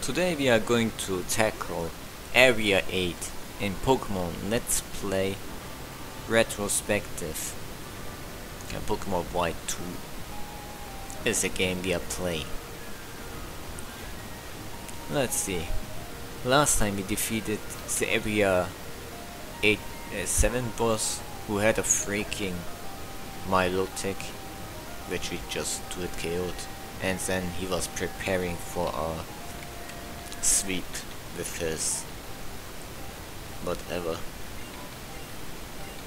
Today we are going to tackle Area 8 in Pokemon Let's Play Retrospective. And Pokemon White 2 is a game we are playing. Let's see. Last time we defeated the Area 7 boss who had a freaking Milotic, which we just 2-KO'd, and then he was preparing for a sweep with his whatever,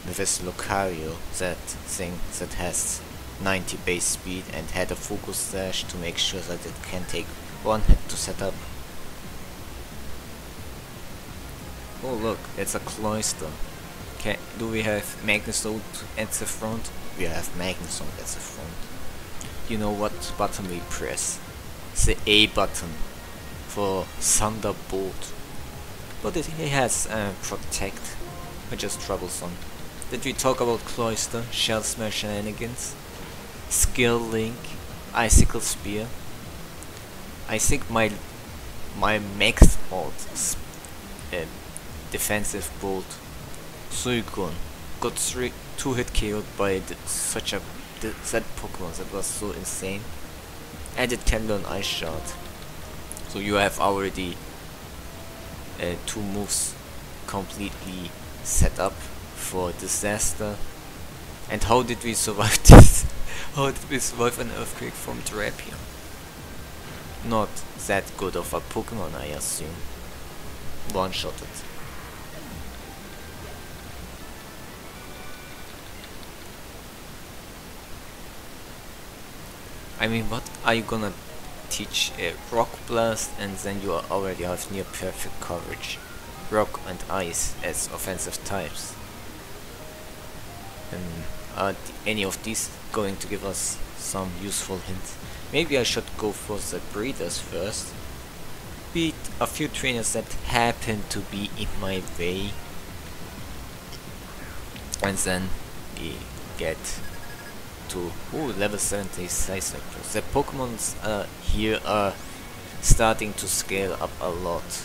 with his Lucario, that thing that has 90 base speed, and had a focus slash to make sure that it can take one hit to set up. Oh look, it's a Cloyster. Do we have Magnezoned at the front? We have Magnezoned at the front. You know what button we press? The A button for Thunderbolt. But it has Protect, which is troublesome. Did we talk about Cloyster, Shell Smash shenanigans, Skill Link, Icicle Spear? I think my max alt defensive bolt Suicune got 2-hit KO'd by that Pokemon. That was so insane. And it can learn Ice Shard. So you have already 2 moves completely set up for disaster. And how did we survive this? How did we survive an earthquake from Treehollow? Not that good of a Pokemon, I assume. One-shotted. I mean, what are you gonna teach? Rock Blast, and then you already have near perfect coverage. Rock and Ice as offensive types. And are any of these going to give us some useful hints? Maybe I should go for the breeders first. Beat a few trainers that happen to be in my way. And then we get to level 70 size vectors. The Pokemons here are starting to scale up a lot.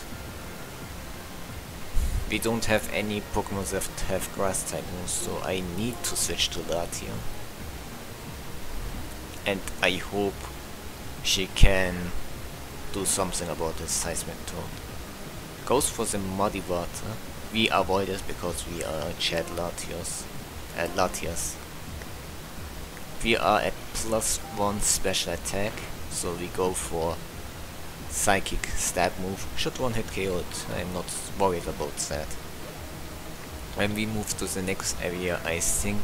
We don't have any Pokemon that have grass type moves, so I need to switch to Latium. And I hope she can do something about the Seismitoad. Goes for the Muddy Water. We avoid it because we are Chad Latias. We are at +1 special attack, so we go for Psychic Stab move. Should 1-hit KO it, I'm not worried about that. When we move to the next area, I think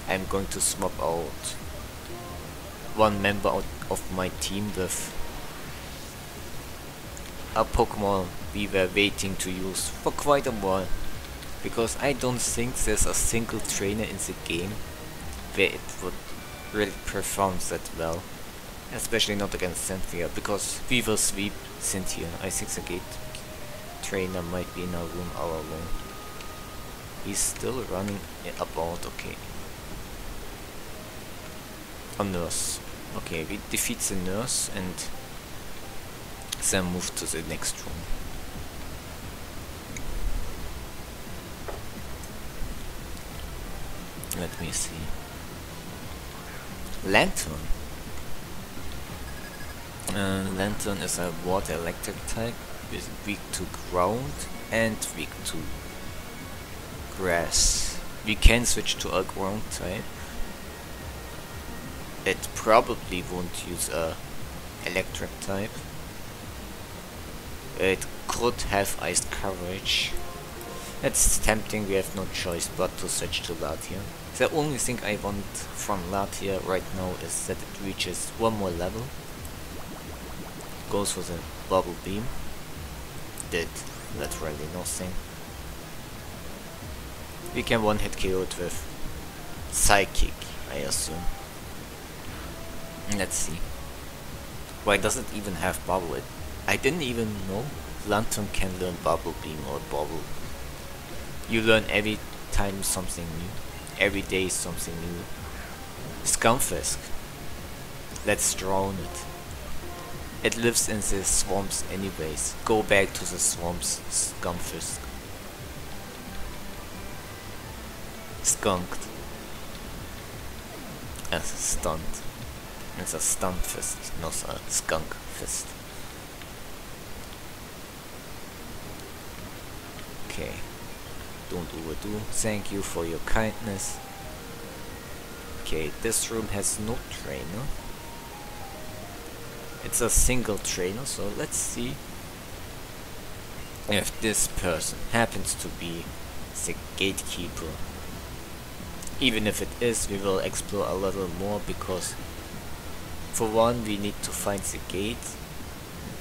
I'm going to swap out one member of my team with a Pokemon we were waiting to use for quite a while, because I don't think there's a single trainer in the game where it would really perform that well, especially not against Cynthia, because we will sweep Cynthia. I think the gate trainer might be in our room all alone. He's still running about. Okay. A nurse. Okay, we defeat the nurse and then move to the next room. Let me see. Lantern. Lantern is a water electric type, is weak to ground and weak to grass. We can switch to a ground type. It probably won't use a electric type. It could have iced coverage. It's tempting, we have no choice but to switch to Latium. The only thing I want from Latium right now is that it reaches one more level. Goes for the Bubble Beam. Did literally nothing. We can 1-hit KO it with Psychic, I assume. Let's see. Why does it even have Bubble? I didn't even know Lantern can learn Bubble Beam or Bubble. You learn every time something new. Every day something new. Scumfisk. Let's drown it. It lives in the swamps anyways. Go back to the swamps, Scumfisk. Skunked. As a stunt. It's a stunt fist, not a skunk fist. Okay. Don't overdo. Thank you for your kindness. Okay, this room has no trainer. It's a single trainer, so let's see if this person happens to be the gatekeeper. Even if it is, we will explore a little more because for one, we need to find the gate.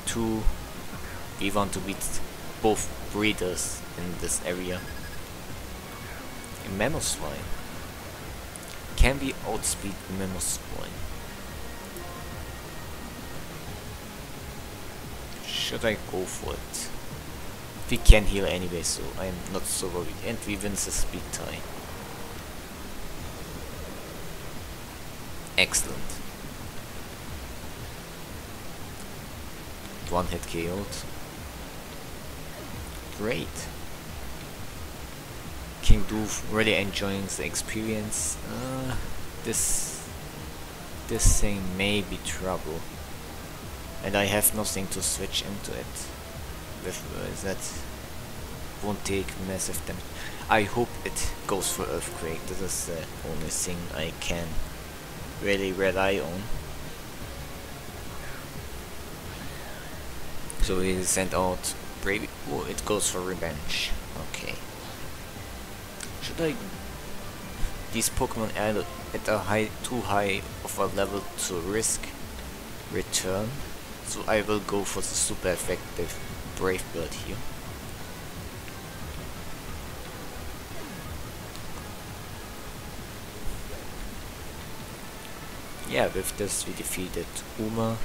Two, we want to beat both breeders in this area. A Mamoswine. Can we outspeed Mamoswine? Should I go for it? We can heal anyway, so I'm not so worried. And we win the speed tie. Excellent. One hit KO'd. Great. King Doof really enjoying the experience. This thing may be trouble. And I have nothing to switch into it. With that won't take massive damage. I hope it goes for Earthquake. This is the only thing I can really rely on. So we send out Braviary. Oh, it goes for revenge. Okay. Should I? These Pokemon are at a too high of a level to risk return. So I will go for the super effective Brave Bird here. Yeah, with this we defeated Uma.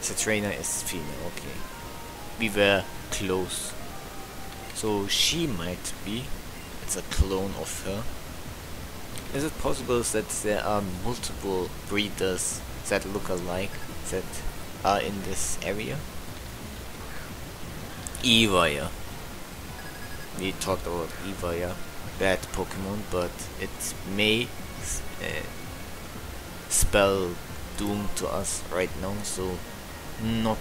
The trainer is female, okay. We were close. So she might be. It's a clone of her. Is it possible that there are multiple breeders that look alike that are in this area? Eevee. We talked about Eevee, bad Pokemon, but it may spell doom to us right now, so not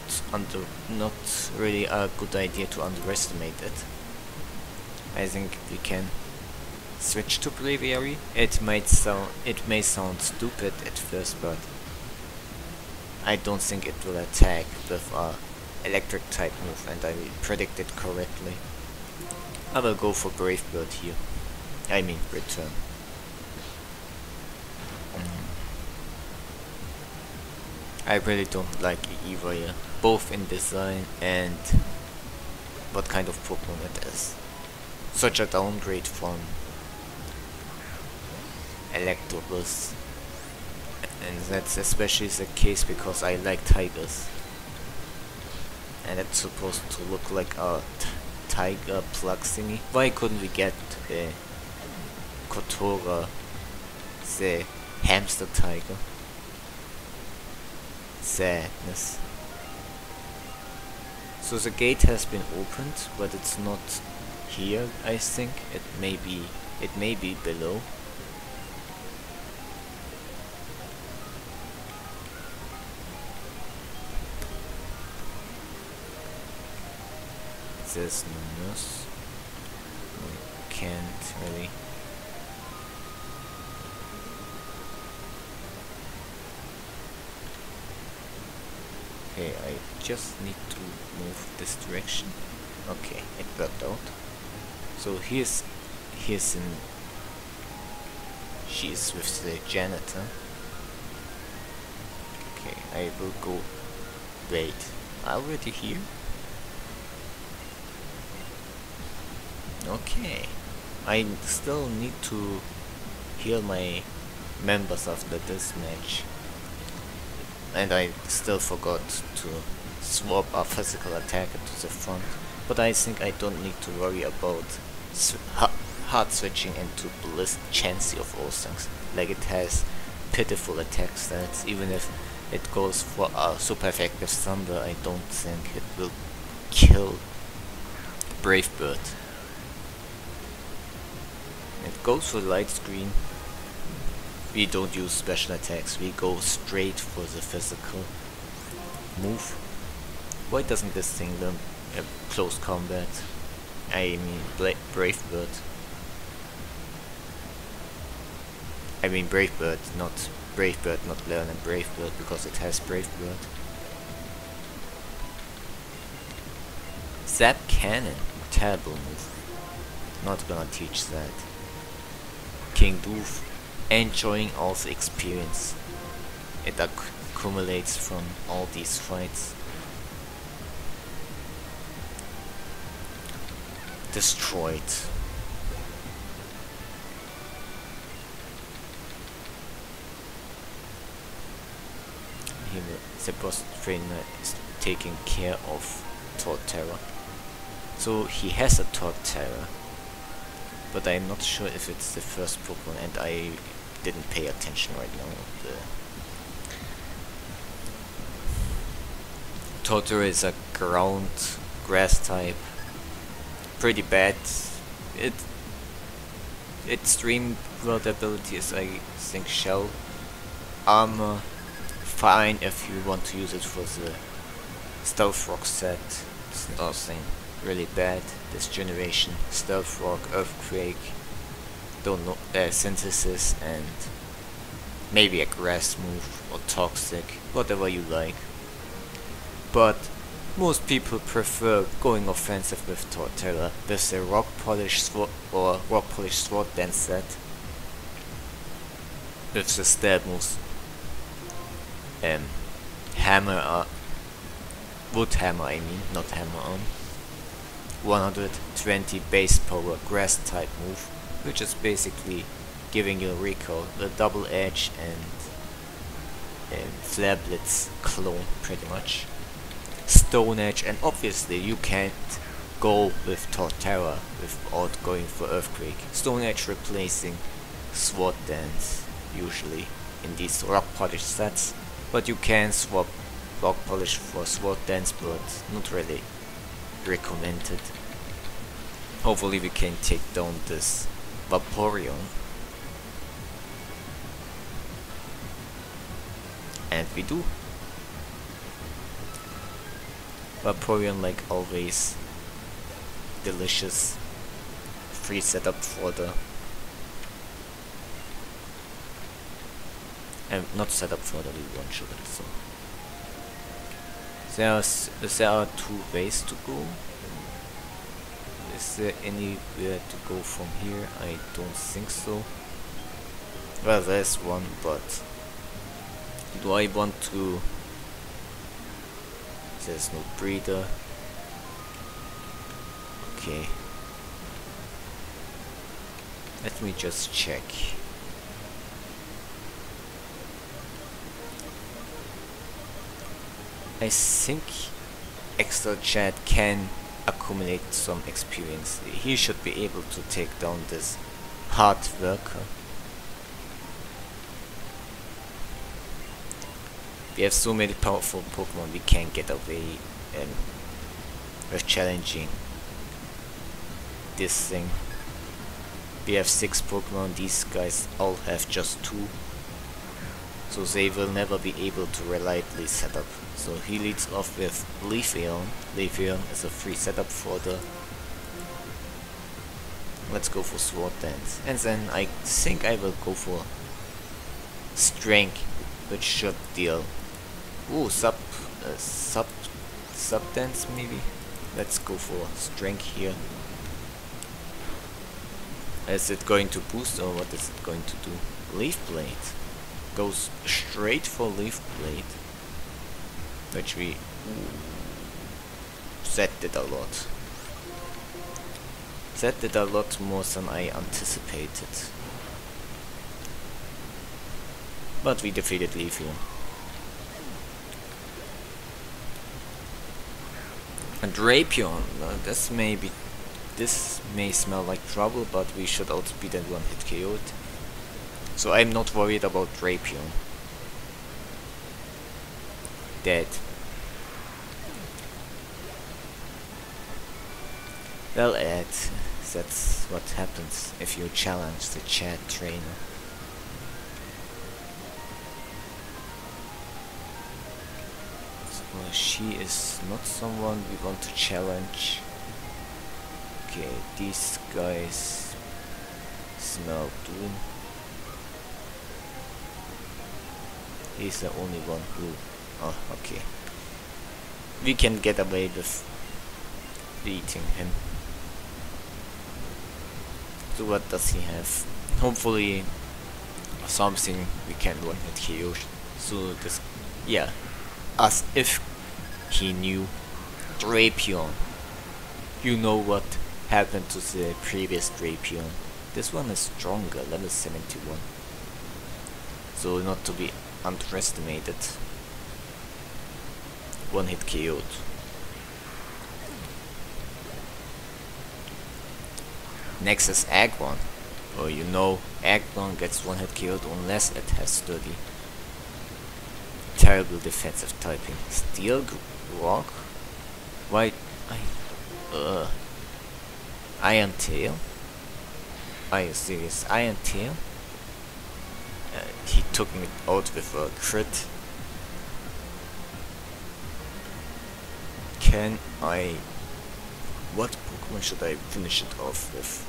really a good idea to underestimate it. I think we can switch to Braviary. It may sound stupid at first, but I don't think it will attack with a electric type move, and I predicted correctly. I will go for Brave Bird here. I mean return. I really don't like Eevee, both in design and what kind of Pokemon it is. Such a downgrade from Electabuzz, and that's especially the case because I like tigers, and it's supposed to look like a tiger plug thingy. Why couldn't we get Kotora, the hamster tiger? Sadness. So the gate has been opened, but it's not here. I think it may be below. There's no nurse. We can't really. Okay, I just need to move this direction. Okay, it worked out. So here's in. She's with the janitor. Okay, I will go. Wait, already here? Okay, I still need to heal my members after this match. And I still forgot to swap a physical attacker to the front, but I think I don't need to worry about hard switching into Bliss Chansey of all things, like it has pitiful attack stats. Even if it goes for a super effective Thunder, I don't think it will kill Brave Bird. It goes for Light Screen. We don't use special attacks, we go straight for the physical move. Why doesn't this thing learn close combat? I mean Brave Bird. I mean Brave Bird, not learn and Brave Bird, because it has Brave Bird. Zap Cannon, terrible move. Not gonna teach that. King Doof, enjoying all the experience it accumulates from all these fights. Destroyed. Here the boss trainer is taking care of Torterra. So he has a Torterra, but I'm not sure if it's the first Pokemon, and I didn't pay attention right now. Torterra is a ground grass type. Pretty bad. Its Dream World ability is, I think, Shell Armor. Fine if you want to use it for the Stealth Rock set. It's nothing really bad this generation. Stealth Rock, Earthquake, don't know, Synthesis, and maybe a Grass move or Toxic, whatever you like. But most people prefer going offensive with Torterra with the Rock Polish Sword or Rock Polish Sword Dance set with the stab moves. Hammer, Wood Hammer, I mean, not Hammer on. 120 base power grass type move, which is basically giving you a recall, the double edge and Flare Blitz clone pretty much. Stone Edge, and obviously you can't go with Torterra without going for Earthquake. Stone Edge replacing Sword Dance usually in these Rock Polish sets, but you can swap Rock Polish for Sword Dance, but not really recommended. Hopefully we can take down this Vaporeon. And we do. Vaporeon, like always, delicious. Free setup for the not setup for the Legion sugar. So there are two ways to go. Is there anywhere to go from here? I don't think so. Well, there's one, but do I want to? There's no breeder. Okay. Let me just check. I think Extrachad can accumulate some experience. He should be able to take down this hard worker. We have so many powerful Pokemon, we can't get away with challenging this thing. We have 6 Pokemon, these guys all have just 2. So they will never be able to reliably set up. So he leads off with Leafeon. Leafeon is a free setup for the... Let's go for Sword Dance. And then I think I will go for Strength, which should deal... Ooh, Sub Dance maybe? Let's go for Strength here. Is it going to boost or what is it going to do? Leaf Blade. Goes straight for Leaf Blade. Which we... That did a lot. That did a lot more than I anticipated. But we defeated Leafeon. And Drapion, this may smell like trouble, but we should outspeed and one hit KO it. So I'm not worried about Drapion. Dead. Well, Ed, that's what happens if you challenge the chat trainer. So she is not someone we want to challenge. Okay, these guys smell doom. He's the only one who... Oh, okay. We can get away with beating him. So what does he have? Hopefully something we can one-hit KO. So this... yeah. As if he knew. Drapion. You know what happened to the previous Drapion. This one is stronger, level 71. So not to be underestimated. One hit KO'd. Next is Agron. Oh, you know, Agron gets one hit KO'd unless it has 30. Terrible defensive typing. Steel Rock? Why? Iron Tail? Are you serious? Iron Tail? He took me out with a crit. Can I... what Pokemon should I finish it off with?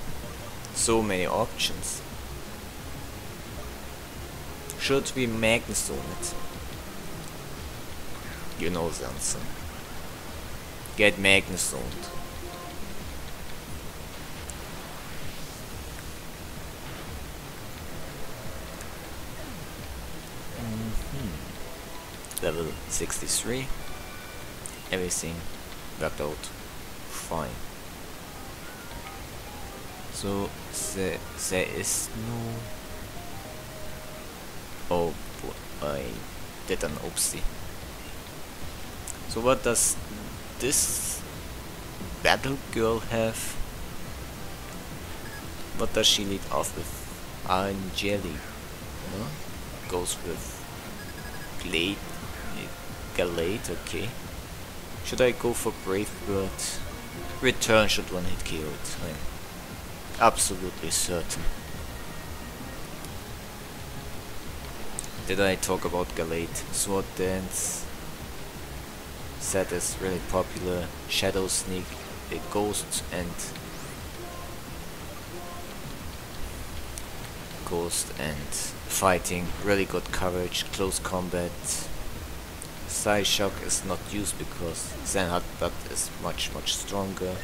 So many options. Should we Magnezone it? You know the answer. Get Magnezoned. Level 63. Everything worked out fine. So there is no... oh boy, I did an oopsie. So what does this battle girl have? What does she lead off with? Angeli. No? Goes with Gigalith, okay. Should I go for Brave Bird? Return should one hit KO it. I'm absolutely certain. Did I talk about Gigalith? Sword Dance. That is really popular. Shadow Sneak, Ghost and fighting. Really good coverage, close combat. Psyshock is not used because Zenhatbat is much stronger.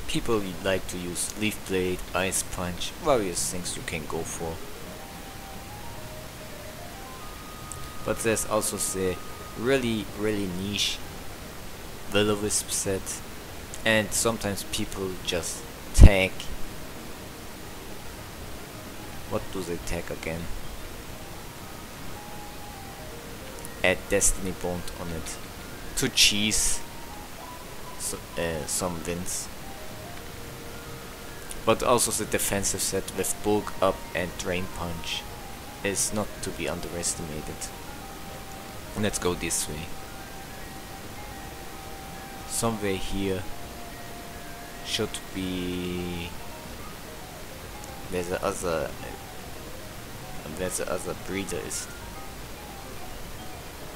People like to use Leaf Blade, Ice Punch, various things you can go for. But there's also the really niche Will-O-Wisp set, and sometimes people just tag. What do they tag again? Add Destiny Bond on it to cheese some wins. But also the defensive set with Bulk Up and Drain Punch is not to be underestimated. Let's go this way. Somewhere here should be where the other breeder is.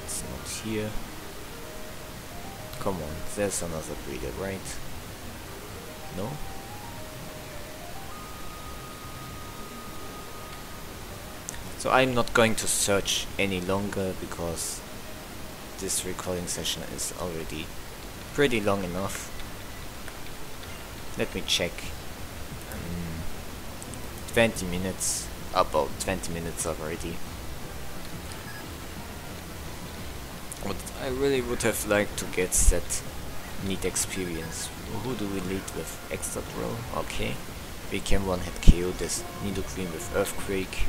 It's not here. Come on, there's another breeder, right? No? So I'm not going to search any longer because this recording session is already pretty long enough. Let me check. 20 minutes, about 20 minutes already. But I really would have liked to get that neat experience. Who do we lead with? Extrachad? Okay. We can one-hit KO this Nidoqueen with Earthquake.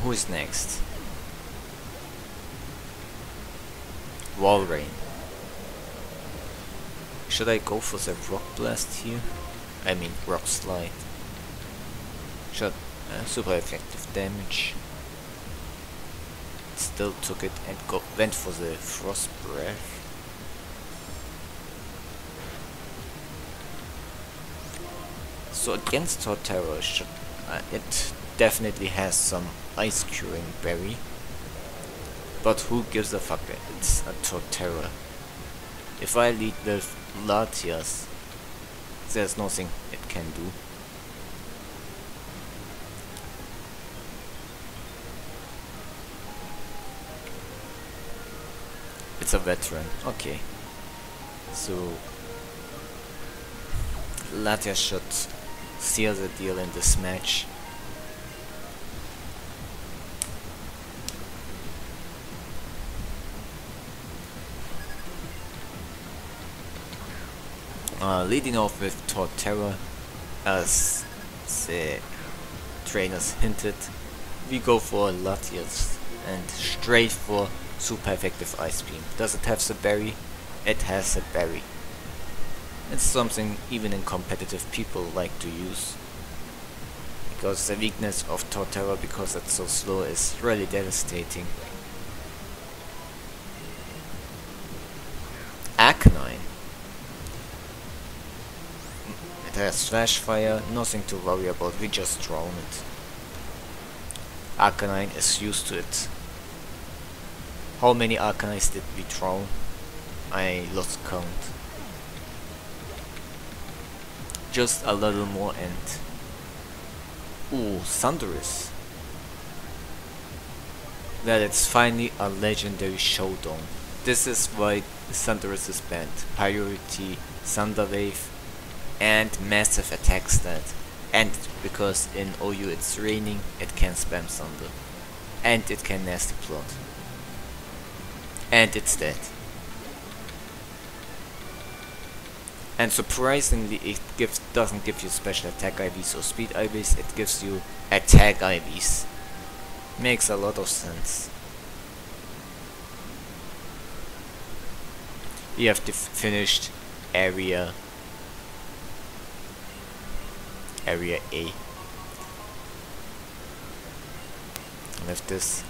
Who is next? Wall Rain. Should I go for the Rock Blast here? I mean Rock Slide. Shot super effective damage. Still took it and went for the Frost Breath. So against Torterra, it definitely has some Ice Curing Berry. But who gives a fuck? It's a Torterra. If I lead with Latias, there's nothing it can do. It's a veteran, okay. So Latias should seal the deal in this match. Leading off with Torterra, as the trainers hinted, we go for Latias and straight for super effective Ice Beam. Does it have the berry? It has a berry. It's something even in competitive people like to use, because the weakness of Torterra, because it's so slow, is really devastating. Arcanine. It has Flash Fire, nothing to worry about, we just drown it. Arcanine is used to it. How many Arcanines did we drown? I lost count. Just a little more and... ooh, Thundurus. Well, it's finally a legendary showdown. This is why Thundurus is banned. Priority, Thunder Wave, and massive attack stat. And because in OU it's raining, it can spam Thunder. And it can Nasty Plot. And it's dead. And surprisingly, it doesn't give you special attack IVs or speed IVs, it gives you attack IVs. Makes a lot of sense. We have finished area A. With this,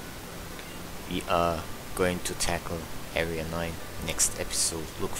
we are going to tackle area 9 next episode. Look